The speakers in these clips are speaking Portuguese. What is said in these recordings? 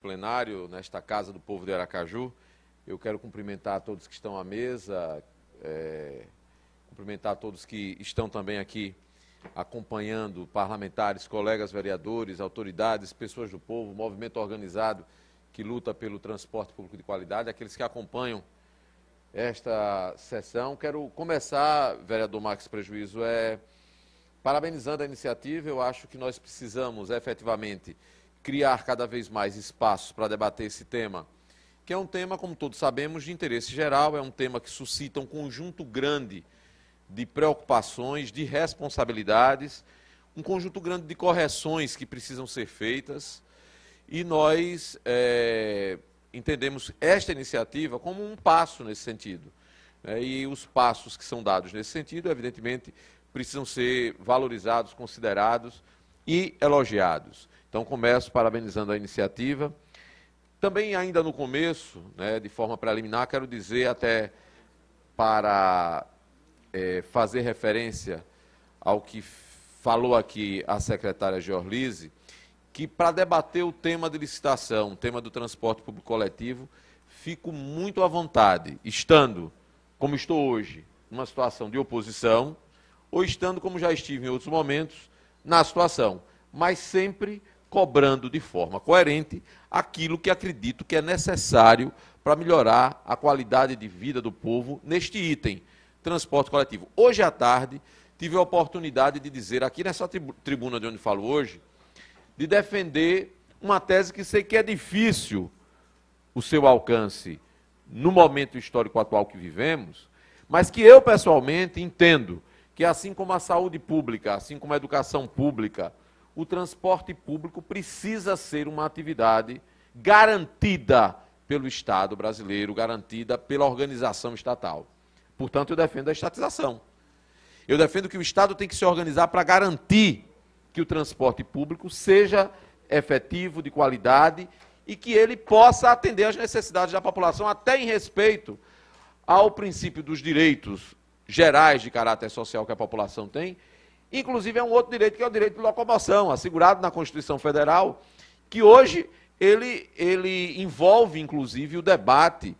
plenário, nesta Casa do Povo de Aracaju. Eu quero cumprimentar todos que estão à mesa, cumprimentar todos que estão também aqui acompanhando, parlamentares, colegas vereadores, autoridades, pessoas do povo, movimento organizado que luta pelo transporte público de qualidade, aqueles que acompanham esta sessão. Quero começar, vereador Max Prejuízo, parabenizando a iniciativa. Eu acho que nós precisamos, efetivamente, criar cada vez mais espaços para debater esse tema, que é um tema, como todos sabemos, de interesse geral, é um tema que suscita um conjunto grande de preocupações, de responsabilidades, um conjunto grande de correções que precisam ser feitas, e nós entendemos esta iniciativa como um passo nesse sentido. E os passos que são dados nesse sentido, evidentemente, precisam ser valorizados, considerados e elogiados. Então, começo parabenizando a iniciativa. Também, ainda no começo, de forma preliminar, quero dizer, até para fazer referência ao que falou aqui a secretária Georlise, que para debater o tema de licitação, o tema do transporte público coletivo, fico muito à vontade, estando, como estou hoje, numa situação de oposição, ou estando, como já estive em outros momentos, na situação, mas sempre cobrando de forma coerente aquilo que acredito que é necessário para melhorar a qualidade de vida do povo neste item, transporte coletivo. Hoje à tarde, tive a oportunidade de dizer aqui nessa tribuna de onde falo hoje, de defender uma tese que sei que é difícil o seu alcance no momento histórico atual que vivemos, mas que eu, pessoalmente, entendo que, assim como a saúde pública, assim como a educação pública, o transporte público precisa ser uma atividade garantida pelo Estado brasileiro, garantida pela organização estatal. Portanto, eu defendo a estatização. Eu defendo que o Estado tem que se organizar para garantir que o transporte público seja efetivo, de qualidade, e que ele possa atender às necessidades da população, até em respeito ao princípio dos direitos gerais de caráter social que a população tem. Inclusive, é um outro direito, que é o direito de locomoção, assegurado na Constituição Federal, que hoje ele envolve, inclusive, o debate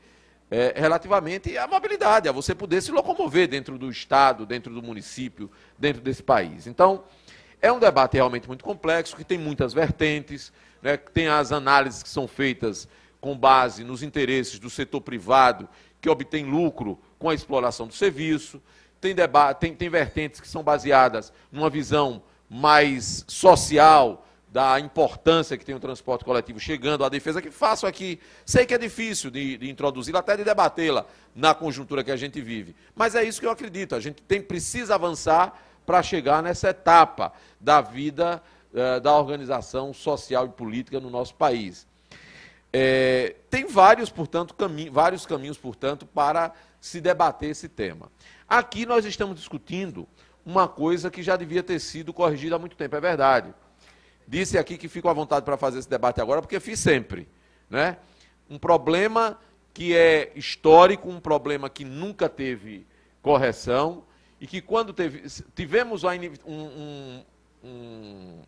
relativamente à mobilidade, a você poder se locomover dentro do Estado, dentro do município, dentro desse país. Então, é um debate realmente muito complexo, que tem muitas vertentes, que tem as análises que são feitas com base nos interesses do setor privado, que obtém lucro com a exploração do serviço, tem vertentes que são baseadas numa visão mais social da importância que tem o transporte coletivo, chegando à defesa que faço aqui. Sei que é difícil de introduzi-la, até de debatê-la na conjuntura que a gente vive, mas é isso que eu acredito, a gente precisa avançar para chegar nessa etapa da vida da organização social e política no nosso país. Tem vários caminhos, portanto, para se debater esse tema. Aqui nós estamos discutindo uma coisa que já devia ter sido corrigida há muito tempo, é verdade. Disse aqui que fico à vontade para fazer esse debate agora, porque fiz sempre. Um problema que é histórico, um problema que nunca teve correção, e que quando tivemos um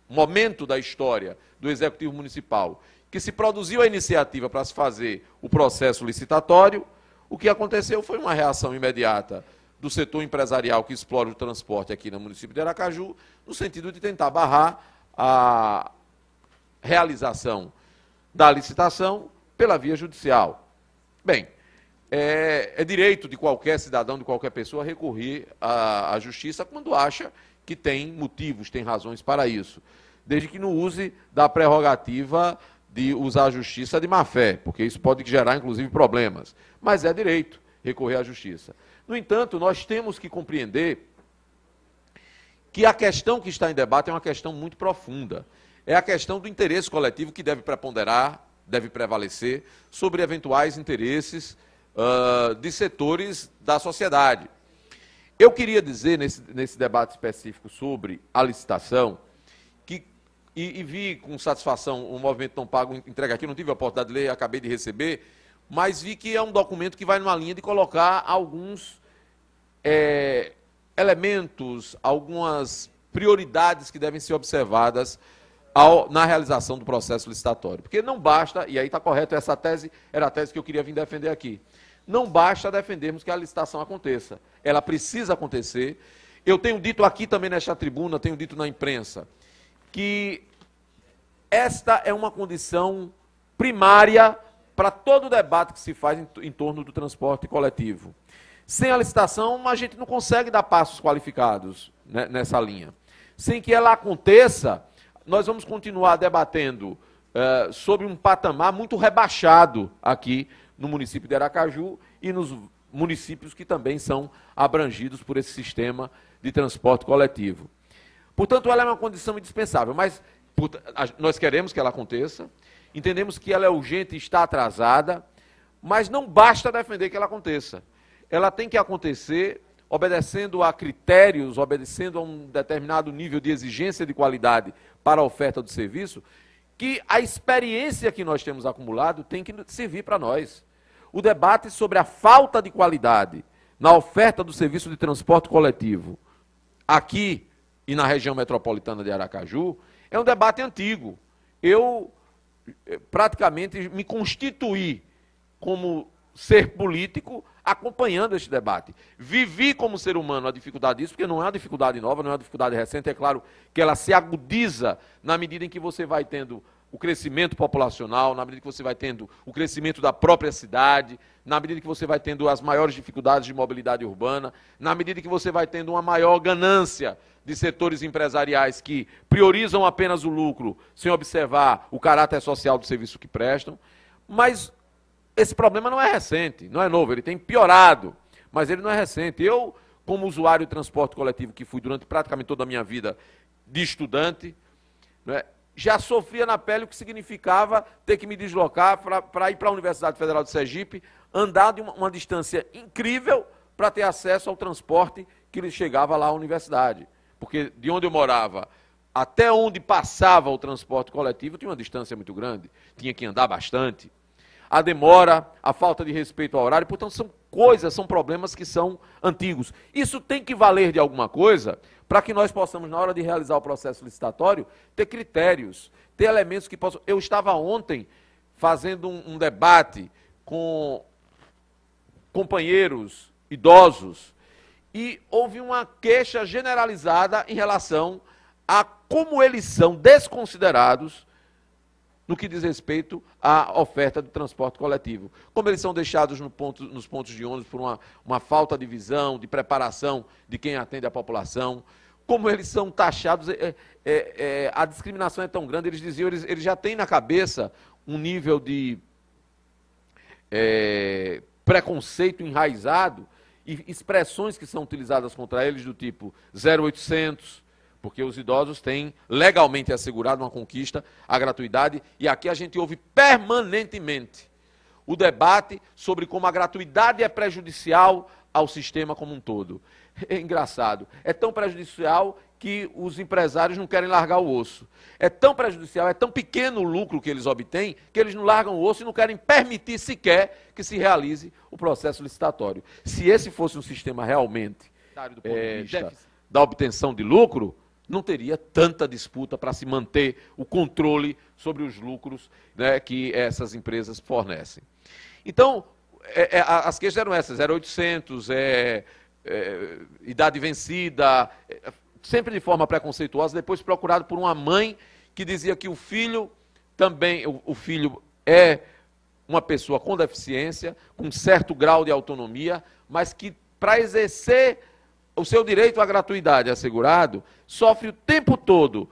momento da história do Executivo Municipal, que se produziu a iniciativa para se fazer o processo licitatório, o que aconteceu foi uma reação imediata do setor empresarial que explora o transporte aqui no município de Aracaju, no sentido de tentar barrar a realização da licitação pela via judicial. Bem, é direito de qualquer cidadão, de qualquer pessoa, recorrer à justiça quando acha que tem motivos, tem razões para isso, desde que não use da prerrogativa de usar a justiça de má fé, porque isso pode gerar, inclusive, problemas. Mas é direito recorrer à justiça. No entanto, nós temos que compreender que a questão que está em debate é uma questão muito profunda. É a questão do interesse coletivo que deve preponderar, deve prevalecer sobre eventuais interesses de setores da sociedade. Eu queria dizer, nesse debate específico sobre a licitação, e vi com satisfação o Movimento Não Pago entrega aqui, não tive a oportunidade de ler, acabei de receber, mas vi que é um documento que vai numa linha de colocar alguns elementos, algumas prioridades que devem ser observadas na realização do processo licitatório. Porque não basta, e aí está correto, essa tese era a tese que eu queria vir defender aqui, não basta defendermos que a licitação aconteça, ela precisa acontecer. Eu tenho dito aqui também nesta tribuna, tenho dito na imprensa, que esta é uma condição primária para todo o debate que se faz em torno do transporte coletivo. Sem a licitação, a gente não consegue dar passos qualificados, né, nessa linha. Sem que ela aconteça, nós vamos continuar debatendo sobre um patamar muito rebaixado aqui no município de Aracaju e nos municípios que também são abrangidos por esse sistema de transporte coletivo. Portanto, ela é uma condição indispensável, mas nós queremos que ela aconteça, entendemos que ela é urgente e está atrasada, mas não basta defender que ela aconteça. Ela tem que acontecer obedecendo a critérios, obedecendo a um determinado nível de exigência de qualidade para a oferta do serviço, que a experiência que nós temos acumulado tem que servir para nós. O debate sobre a falta de qualidade na oferta do serviço de transporte coletivo aqui e na região metropolitana de Aracaju é um debate antigo. Eu praticamente me constituí como ser político acompanhando este debate. Vivi como ser humano a dificuldade disso, porque não é uma dificuldade nova, não é uma dificuldade recente, é claro que ela se agudiza na medida em que você vai tendo o crescimento populacional, na medida que você vai tendo o crescimento da própria cidade, na medida que você vai tendo as maiores dificuldades de mobilidade urbana, na medida que você vai tendo uma maior ganância de setores empresariais que priorizam apenas o lucro, sem observar o caráter social do serviço que prestam. Mas esse problema não é recente, não é novo, ele tem piorado, mas ele não é recente. Eu, como usuário de transporte coletivo, que fui durante praticamente toda a minha vida de estudante, né, já sofria na pele o que significava ter que me deslocar para ir para a Universidade Federal de Sergipe, andar de uma distância incrível para ter acesso ao transporte que chegava lá à universidade. Porque de onde eu morava até onde passava o transporte coletivo tinha uma distância muito grande, tinha que andar bastante. A demora, a falta de respeito ao horário, portanto, são coisas, são problemas que são antigos. Isso tem que valer de alguma coisa para que nós possamos, na hora de realizar o processo licitatório, ter critérios, ter elementos que possam... Eu estava ontem fazendo um debate com companheiros idosos e houve uma queixa generalizada em relação a como eles são desconsiderados no que diz respeito à oferta do transporte coletivo. Como eles são deixados nos pontos de ônibus por uma falta de visão, de preparação de quem atende a população, como eles são taxados, a discriminação é tão grande, eles diziam, eles já têm na cabeça um nível de preconceito enraizado e expressões que são utilizadas contra eles do tipo 0800, porque os idosos têm legalmente assegurado uma conquista, a gratuidade, e aqui a gente ouve permanentemente o debate sobre como a gratuidade é prejudicial ao sistema como um todo. É engraçado, é tão prejudicial que os empresários não querem largar o osso. É tão prejudicial, é tão pequeno o lucro que eles obtêm, que eles não largam o osso e não querem permitir sequer que se realize o processo licitatório. Se esse fosse um sistema realmente do ponto de vista da obtenção de lucro, não teria tanta disputa para se manter o controle sobre os lucros, né, que essas empresas fornecem. Então, as queixas eram essas, 0800, idade vencida, sempre de forma preconceituosa, depois procurado por uma mãe que dizia que o filho também, o filho é uma pessoa com deficiência, com certo grau de autonomia, mas que para exercer o seu direito à gratuidade assegurado, sofre o tempo todo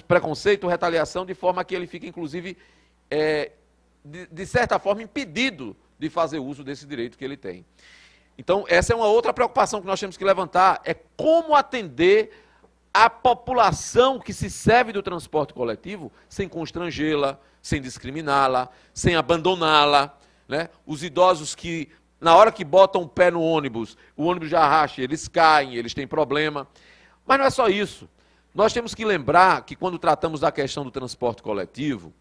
preconceito, retaliação, de forma que ele fica, inclusive, de certa forma, impedido de fazer uso desse direito que ele tem. Então, essa é uma outra preocupação que nós temos que levantar, é como atender a população que se serve do transporte coletivo sem constrangê-la, sem discriminá-la, sem abandoná-la, né? Os idosos que, na hora que botam o pé no ônibus, o ônibus já racha, eles caem, eles têm problema. Mas não é só isso. Nós temos que lembrar que quando tratamos da questão do transporte coletivo,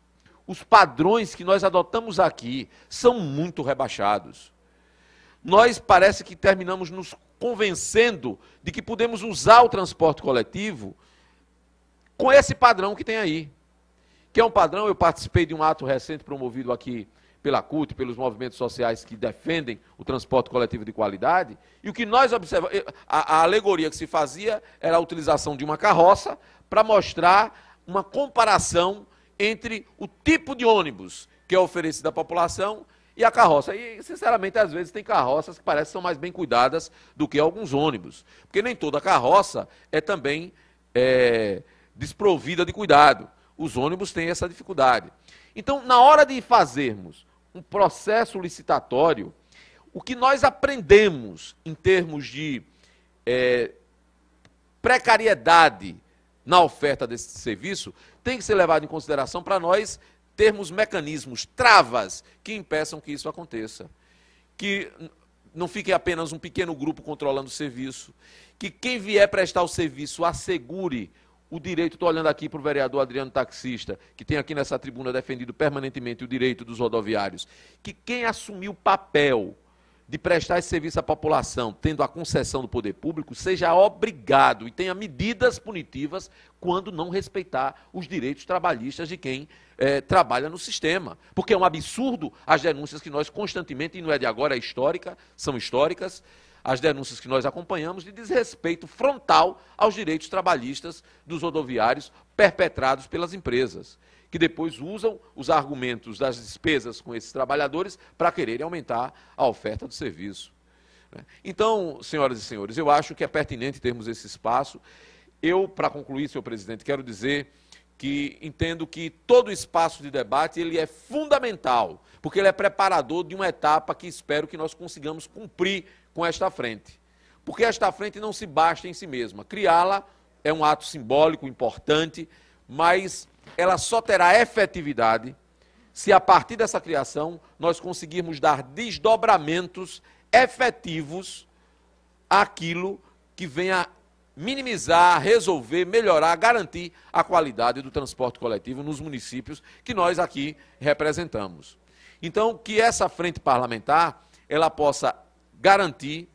os padrões que nós adotamos aqui são muito rebaixados. Nós parece que terminamos nos convencendo de que podemos usar o transporte coletivo com esse padrão que tem aí. que é um padrão. Eu participei de um ato recente promovido aqui pela CUT, pelos movimentos sociais que defendem o transporte coletivo de qualidade, e o que nós observamos, a alegoria que se fazia era a utilização de uma carroça para mostrar uma comparação entre o tipo de ônibus que é oferecido à população e a carroça. E, sinceramente, às vezes tem carroças que parecem que são mais bem cuidadas do que alguns ônibus, porque nem toda carroça é também desprovida de cuidado. Os ônibus têm essa dificuldade. Então, na hora de fazermos um processo licitatório, o que nós aprendemos em termos de precariedade na oferta desse serviço tem que ser levado em consideração para nós termos mecanismos, travas, que impeçam que isso aconteça. Que não fique apenas um pequeno grupo controlando o serviço, que quem vier prestar o serviço assegure o direito. Estou olhando aqui para o vereador Adriano Taxista, que tem aqui nessa tribuna defendido permanentemente o direito dos rodoviários, que quem assumir o papel de prestar esse serviço à população, tendo a concessão do poder público, seja obrigado e tenha medidas punitivas quando não respeitar os direitos trabalhistas de quem trabalha no sistema. Porque é um absurdo as denúncias que nós constantemente, e não é de agora, é histórica, são históricas, as denúncias que nós acompanhamos de desrespeito frontal aos direitos trabalhistas dos rodoviários perpetrados pelas empresas, que depois usam os argumentos das despesas com esses trabalhadores para quererem aumentar a oferta do serviço. Então, senhoras e senhores, eu acho que é pertinente termos esse espaço. Eu, para concluir, senhor presidente, quero dizer que entendo que todo espaço de debate ele é fundamental, porque ele é preparador de uma etapa que espero que nós consigamos cumprir com esta frente. Porque esta frente não se basta em si mesma. Criá-la é um ato simbólico, importante, mas ela só terá efetividade se a partir dessa criação nós conseguirmos dar desdobramentos efetivos àquilo que venha minimizar, resolver, melhorar, garantir a qualidade do transporte coletivo nos municípios que nós aqui representamos. Então, que essa frente parlamentar ela possa garantir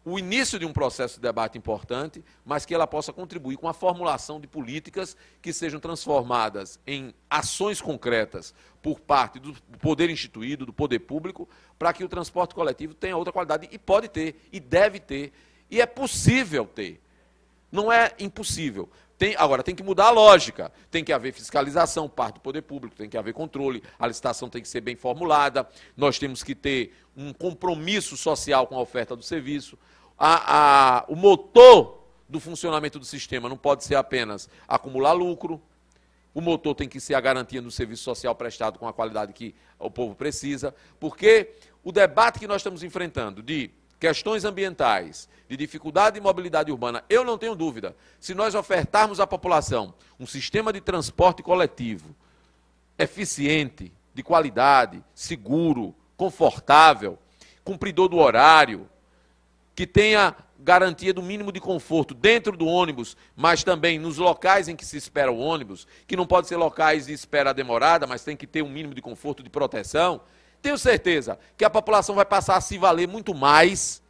o início de um processo de debate importante, mas que ela possa contribuir com a formulação de políticas que sejam transformadas em ações concretas por parte do poder instituído, do poder público, para que o transporte coletivo tenha outra qualidade, e pode ter, e deve ter, e é possível ter. Não é impossível. Agora, tem que mudar a lógica, tem que haver fiscalização, parte do poder público, tem que haver controle, a licitação tem que ser bem formulada, nós temos que ter um compromisso social com a oferta do serviço. O motor do funcionamento do sistema não pode ser apenas acumular lucro, o motor tem que ser a garantia do serviço social prestado com a qualidade que o povo precisa, porque o debate que nós estamos enfrentando de questões ambientais, de dificuldade de mobilidade urbana, eu não tenho dúvida, se nós ofertarmos à população um sistema de transporte coletivo eficiente, de qualidade, seguro, confortável, cumpridor do horário, que tenha garantia do mínimo de conforto dentro do ônibus, mas também nos locais em que se espera o ônibus, que não pode ser locais de espera demorada, mas tem que ter um mínimo de conforto, de proteção. Tenho certeza que a população vai passar a se valer muito mais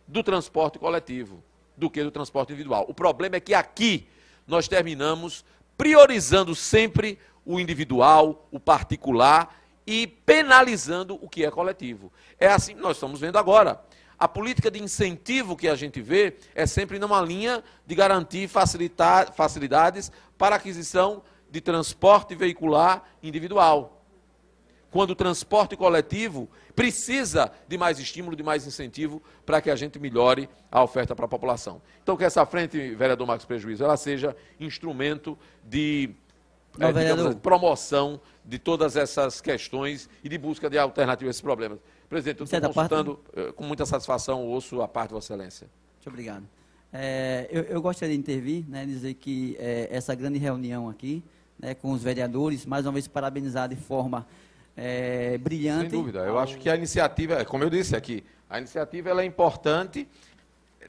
do transporte coletivo do que do transporte individual. O problema é que aqui nós terminamos priorizando sempre o individual, o particular e penalizando o que é coletivo. É assim que nós estamos vendo agora. A política de incentivo que a gente vê é sempre numa linha de garantir facilidades para a aquisição de transporte veicular individual. Quando o transporte coletivo precisa de mais estímulo, de mais incentivo para que a gente melhore a oferta para a população. Então, que essa frente, vereador Marcos Prejuízo, ela seja instrumento de promoção de todas essas questões e de busca de alternativas a esses problemas. Presidente, eu estou consultando com muita satisfação, ouço a parte de Vossa Excelência. Muito obrigado. Eu gostaria de intervir, dizer que essa grande reunião aqui, com os vereadores, mais uma vez parabenizar de forma brilhante. Sem dúvida, eu acho que a iniciativa, como eu disse aqui, a iniciativa ela é importante,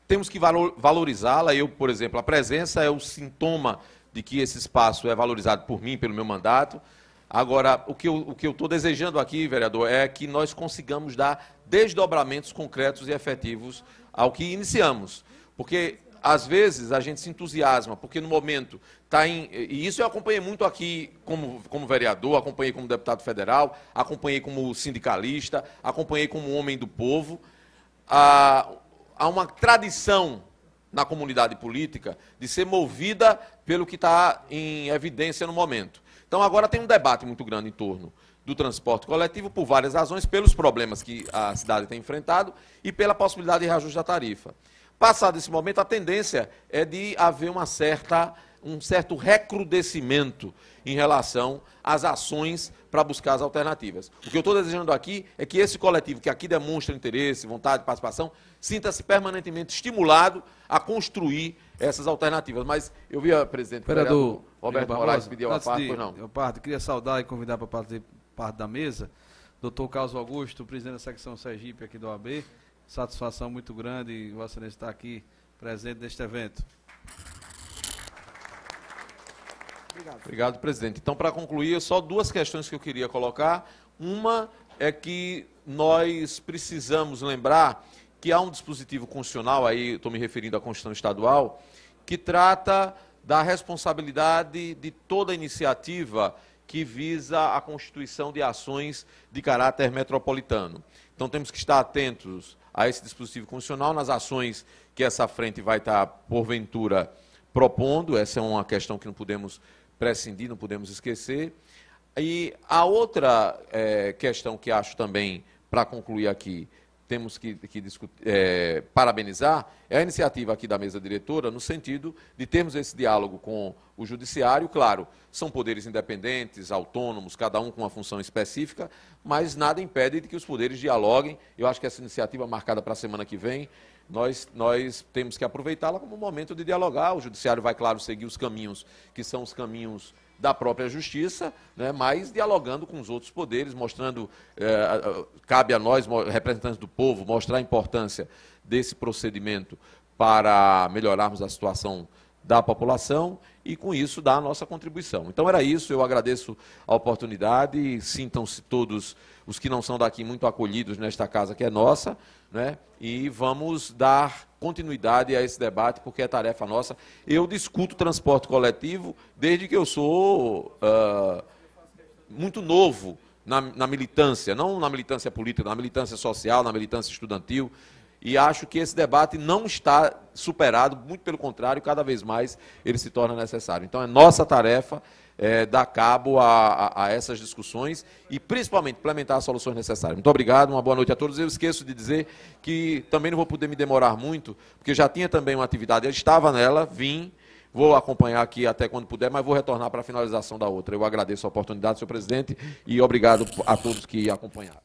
temos que valorizá-la. Eu, por exemplo, a presença é o sintoma de que esse espaço é valorizado por mim, pelo meu mandato. Agora, o que eu estou desejando aqui, vereador, é que nós consigamos dar desdobramentos concretos e efetivos ao que iniciamos. Porque às vezes, a gente se entusiasma, porque no momento está em... E isso eu acompanhei muito aqui como vereador, acompanhei como deputado federal, acompanhei como sindicalista, acompanhei como homem do povo. Há uma tradição na comunidade política de ser movida pelo que está em evidência no momento. Então, agora tem um debate muito grande em torno do transporte coletivo, por várias razões, pelos problemas que a cidade tem enfrentado e pela possibilidade de reajuste da tarifa. Passado esse momento, a tendência é de haver um certo recrudescimento em relação às ações para buscar as alternativas. O que eu estou desejando aqui é que esse coletivo, que aqui demonstra interesse, vontade, participação, sinta-se permanentemente estimulado a construir essas alternativas. Mas eu vi a presidente vereador Roberto Moraes pedir uma parte, pois não. Eu queria saudar e convidar para fazer parte da mesa doutor Carlos Augusto, presidente da secção Sergipe aqui do OAB. Satisfação muito grande Vossa Excelência estar aqui presente neste evento. Obrigado, presidente. Então, para concluir, só duas questões que eu queria colocar. Uma é que nós precisamos lembrar que há um dispositivo constitucional, aí estou me referindo à Constituição Estadual, que trata da responsabilidade de toda iniciativa que visa a constituição de ações de caráter metropolitano. Então, temos que estar atentos a esse dispositivo constitucional, nas ações que essa frente vai estar, porventura, propondo. Essa é uma questão que não podemos prescindir, não podemos esquecer. E a outra questão que acho também, para concluir aqui, temos que parabenizar, é a iniciativa aqui da mesa diretora, no sentido de termos esse diálogo com o judiciário. Claro, são poderes independentes, autônomos, cada um com uma função específica, mas nada impede de que os poderes dialoguem. Eu acho que essa iniciativa marcada para a semana que vem, nós temos que aproveitá-la como um momento de dialogar. O judiciário vai, claro, seguir os caminhos que são os caminhos da própria justiça, né, mas dialogando com os outros poderes, mostrando, cabe a nós, representantes do povo, mostrar a importância desse procedimento para melhorarmos a situação da população e, com isso, dar a nossa contribuição. Então, era isso. Eu agradeço a oportunidade. Sintam-se todos os que não são daqui muito acolhidos nesta casa que é nossa, né? E vamos dar continuidade a esse debate, porque é tarefa nossa. Eu discuto transporte coletivo desde que eu sou muito novo na militância, não na militância política, na militância social, na militância estudantil. E acho que esse debate não está superado, muito pelo contrário, cada vez mais ele se torna necessário. Então, é nossa tarefa dar cabo a essas discussões e, principalmente, implementar as soluções necessárias. Muito obrigado, uma boa noite a todos. Eu esqueço de dizer que também não vou poder me demorar muito, porque já tinha também uma atividade, eu estava nela, vou acompanhar aqui até quando puder, mas vou retornar para a finalização da outra. Eu agradeço a oportunidade, senhor presidente, e obrigado a todos que acompanharam.